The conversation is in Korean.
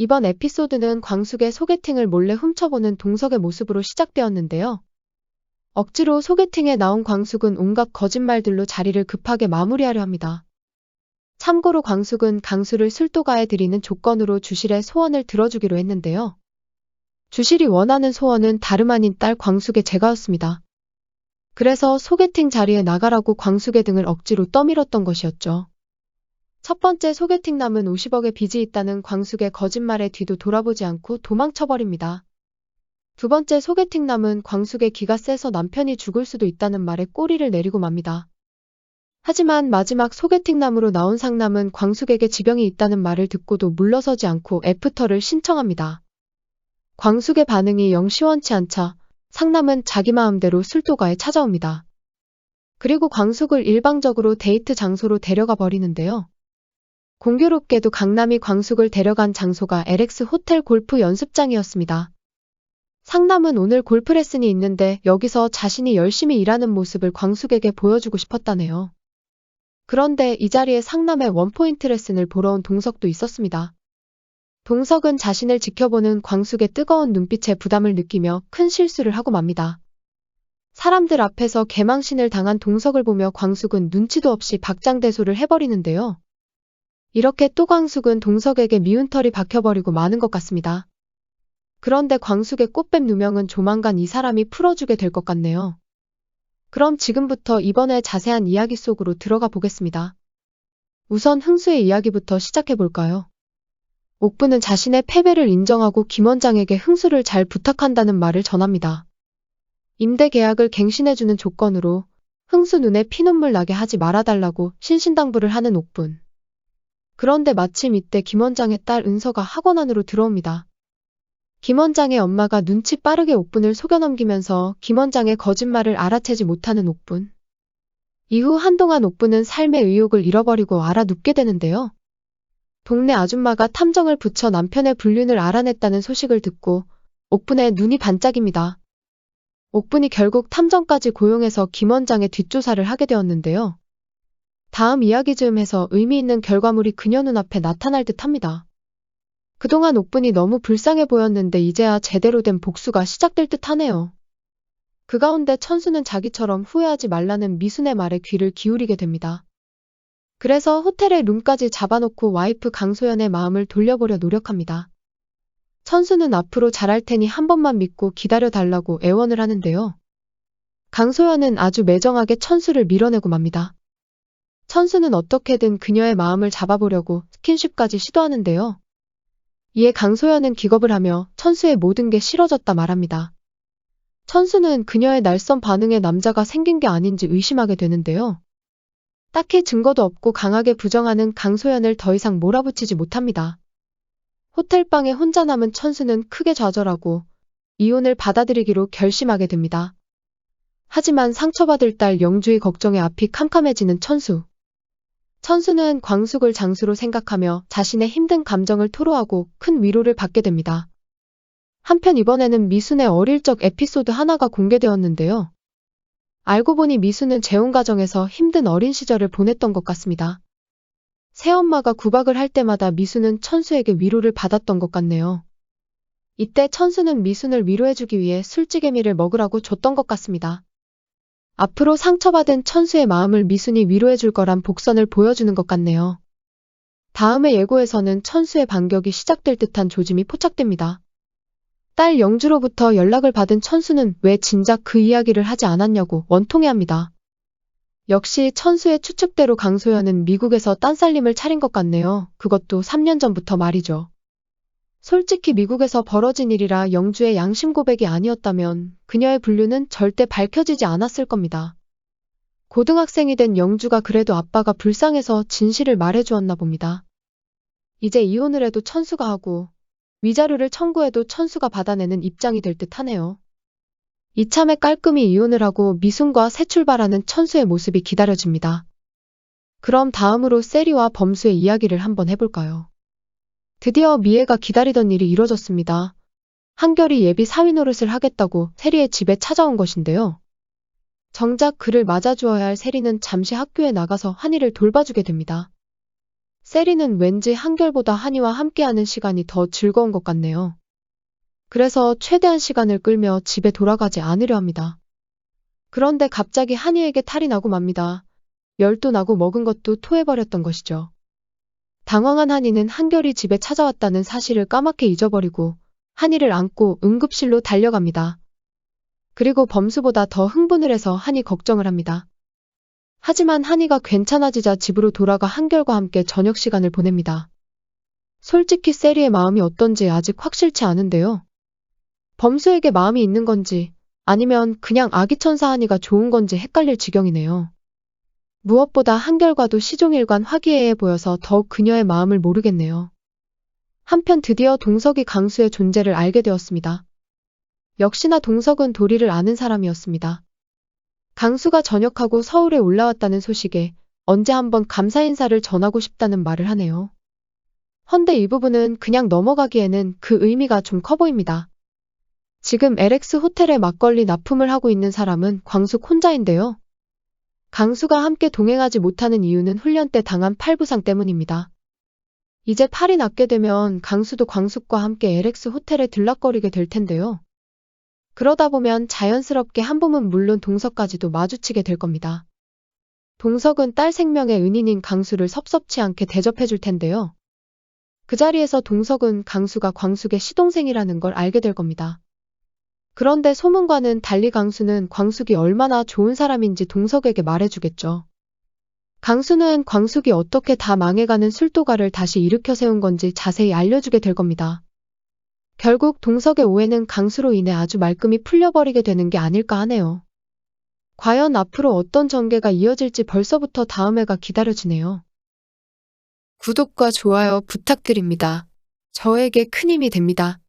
이번 에피소드는 광숙의 소개팅을 몰래 훔쳐보는 동석의 모습으로 시작되었는데요. 억지로 소개팅에 나온 광숙은 온갖 거짓말들로 자리를 급하게 마무리하려 합니다. 참고로 광숙은 강수를 술도가에 들이는 조건으로 주실의 소원을 들어주기로 했는데요. 주실이 원하는 소원은 다름 아닌 딸 광숙의 제가였습니다. 그래서 소개팅 자리에 나가라고 광숙의 등을 억지로 떠밀었던 것이었죠. 첫 번째 소개팅 남은 50억의 빚이 있다는 광숙의 거짓말에 뒤도 돌아보지 않고 도망쳐버립니다. 두 번째 소개팅 남은 광숙의 기가 세서 남편이 죽을 수도 있다는 말에 꼬리를 내리고 맙니다. 하지만 마지막 소개팅남으로 나온 상남은 광숙에게 지병이 있다는 말을 듣고도 물러서지 않고 애프터를 신청합니다. 광숙의 반응이 영 시원치 않자 상남은 자기 마음대로 술도가에 찾아옵니다. 그리고 광숙을 일방적으로 데이트 장소로 데려가 버리는데요. 공교롭게도 강남이 광숙을 데려간 장소가 LX 호텔 골프 연습장이었습니다. 상남은 오늘 골프 레슨이 있는데 여기서 자신이 열심히 일하는 모습을 광숙에게 보여주고 싶었다네요. 그런데 이 자리에 상남의 원포인트 레슨을 보러 온 동석도 있었습니다. 동석은 자신을 지켜보는 광숙의 뜨거운 눈빛에 부담을 느끼며 큰 실수를 하고 맙니다. 사람들 앞에서 개망신을 당한 동석을 보며 광숙은 눈치도 없이 박장대소를 해버리는데요. 이렇게 또 광숙은 동석에게 미운 털이 박혀버리고 마는 것 같습니다. 그런데 광숙의 꽃뱀 누명은 조만간 이 사람이 풀어주게 될 것 같네요. 그럼 지금부터 이번에 자세한 이야기 속으로 들어가 보겠습니다. 우선 흥수의 이야기부터 시작해볼까요? 옥부는 자신의 패배를 인정하고 김 원장에게 흥수를 잘 부탁한다는 말을 전합니다. 임대 계약을 갱신해주는 조건으로 흥수 눈에 피눈물 나게 하지 말아달라고 신신당부를 하는 옥분. 그런데 마침 이때 김 원장의 딸 은서가 학원 안으로 들어옵니다. 김 원장의 엄마가 눈치 빠르게 옥분을 속여넘기면서 김 원장의 거짓말을 알아채지 못하는 옥분. 이후 한동안 옥분은 삶의 의욕을 잃어버리고 알아눕게 되는데요. 동네 아줌마가 탐정을 붙여 남편의 불륜을 알아냈다는 소식을 듣고 옥분의 눈이 반짝입니다. 옥분이 결국 탐정까지 고용해서 김 원장의 뒷조사를 하게 되었는데요. 다음 이야기 즈음에서 의미 있는 결과물이 그녀 눈앞에 나타날 듯합니다. 그동안 옥분이 너무 불쌍해 보였는데 이제야 제대로 된 복수가 시작될 듯하네요. 그 가운데 천수는 자기처럼 후회하지 말라는 미순의 말에 귀를 기울이게 됩니다. 그래서 호텔에 룸까지 잡아놓고 와이프 강소연의 마음을 돌려보려 노력합니다. 천수는 앞으로 잘할 테니 한 번만 믿고 기다려달라고 애원을 하는데요. 강소연은 아주 매정하게 천수를 밀어내고 맙니다. 천수는 어떻게든 그녀의 마음을 잡아보려고 스킨십까지 시도하는데요. 이에 강소연은 기겁을 하며 천수의 모든 게 싫어졌다 말합니다. 천수는 그녀의 날선 반응에 남자가 생긴 게 아닌지 의심하게 되는데요. 딱히 증거도 없고 강하게 부정하는 강소연을 더 이상 몰아붙이지 못합니다. 호텔방에 혼자 남은 천수는 크게 좌절하고 이혼을 받아들이기로 결심하게 됩니다. 하지만 상처받을 딸 영주의 걱정에 앞이 캄캄해지는 천수. 천수는 광숙을 장수로 생각하며 자신의 힘든 감정을 토로하고 큰 위로를 받게 됩니다. 한편 이번에는 미순의 어릴 적 에피소드 하나가 공개되었는데요. 알고 보니 미순은 재혼 가정에서 힘든 어린 시절을 보냈던 것 같습니다. 새엄마가 구박을 할 때마다 미순은 천수에게 위로를 받았던 것 같네요. 이때 천수는 미순을 위로해주기 위해 술찌개미를 먹으라고 줬던 것 같습니다. 앞으로 상처받은 천수의 마음을 미순이 위로해줄 거란 복선을 보여주는 것 같네요. 다음의 예고에서는 천수의 반격이 시작될 듯한 조짐이 포착됩니다. 딸 영주로부터 연락을 받은 천수는 왜 진작 그 이야기를 하지 않았냐고 원통해합니다. 역시 천수의 추측대로 강소연은 미국에서 딴살림을 차린 것 같네요. 그것도 3년 전부터 말이죠. 솔직히 미국에서 벌어진 일이라 영주의 양심 고백이 아니었다면 그녀의 불륜은 절대 밝혀지지 않았을 겁니다. 고등학생이 된 영주가 그래도 아빠가 불쌍해서 진실을 말해주었나 봅니다. 이제 이혼을 해도 천수가 하고 위자료를 청구해도 천수가 받아내는 입장이 될 듯 하네요. 이참에 깔끔히 이혼을 하고 미순과 새 출발하는 천수의 모습이 기다려집니다. 그럼 다음으로 세리와 범수의 이야기를 한번 해볼까요? 드디어 미애가 기다리던 일이 이뤄졌습니다. 한결이 예비 사위 노릇을 하겠다고 세리의 집에 찾아온 것인데요. 정작 그를 맞아주어야 할 세리는 잠시 학교에 나가서 한이를 돌봐주게 됩니다. 세리는 왠지 한결보다 한이와 함께하는 시간이 더 즐거운 것 같네요. 그래서 최대한 시간을 끌며 집에 돌아가지 않으려 합니다. 그런데 갑자기 한이에게 탈이 나고 맙니다. 열도 나고 먹은 것도 토해버렸던 것이죠. 당황한 한이는 한결이 집에 찾아왔다는 사실을 까맣게 잊어버리고 한이를 안고 응급실로 달려갑니다. 그리고 범수보다 더 흥분을 해서 한이 걱정을 합니다. 하지만 한이가 괜찮아지자 집으로 돌아가 한결과 함께 저녁 시간을 보냅니다. 솔직히 세리의 마음이 어떤지 아직 확실치 않은데요. 범수에게 마음이 있는 건지 아니면 그냥 아기천사 한이가 좋은 건지 헷갈릴 지경이네요. 무엇보다 한결과도 시종일관 화기애애 보여서 더욱 그녀의 마음을 모르겠네요. 한편 드디어 동석이 강수의 존재를 알게 되었습니다. 역시나 동석은 도리를 아는 사람이었습니다. 강수가 전역하고 서울에 올라왔다는 소식에 언제 한번 감사 인사를 전하고 싶다는 말을 하네요. 헌데 이 부분은 그냥 넘어가기에는 그 의미가 좀 커 보입니다. 지금 LX 호텔에 막걸리 납품을 하고 있는 사람은 광숙 혼자인데요. 강수가 함께 동행하지 못하는 이유는 훈련 때 당한 팔 부상 때문입니다. 이제 팔이 낫게 되면 강수도 광숙과 함께 LX 호텔에 들락거리게 될 텐데요. 그러다 보면 자연스럽게 한봄은 물론 동석까지도 마주치게 될 겁니다. 동석은 딸 생명의 은인인 강수를 섭섭치 않게 대접해 줄 텐데요. 그 자리에서 동석은 강수가 광숙의 시동생이라는 걸 알게 될 겁니다. 그런데 소문과는 달리 강수는 광숙이 얼마나 좋은 사람인지 동석에게 말해주겠죠. 강수는 광숙이 어떻게 다 망해가는 술도가를 다시 일으켜 세운 건지 자세히 알려주게 될 겁니다. 결국 동석의 오해는 강수로 인해 아주 말끔히 풀려버리게 되는 게 아닐까 하네요. 과연 앞으로 어떤 전개가 이어질지 벌써부터 다음 회가 기다려지네요. 구독과 좋아요 부탁드립니다. 저에게 큰 힘이 됩니다.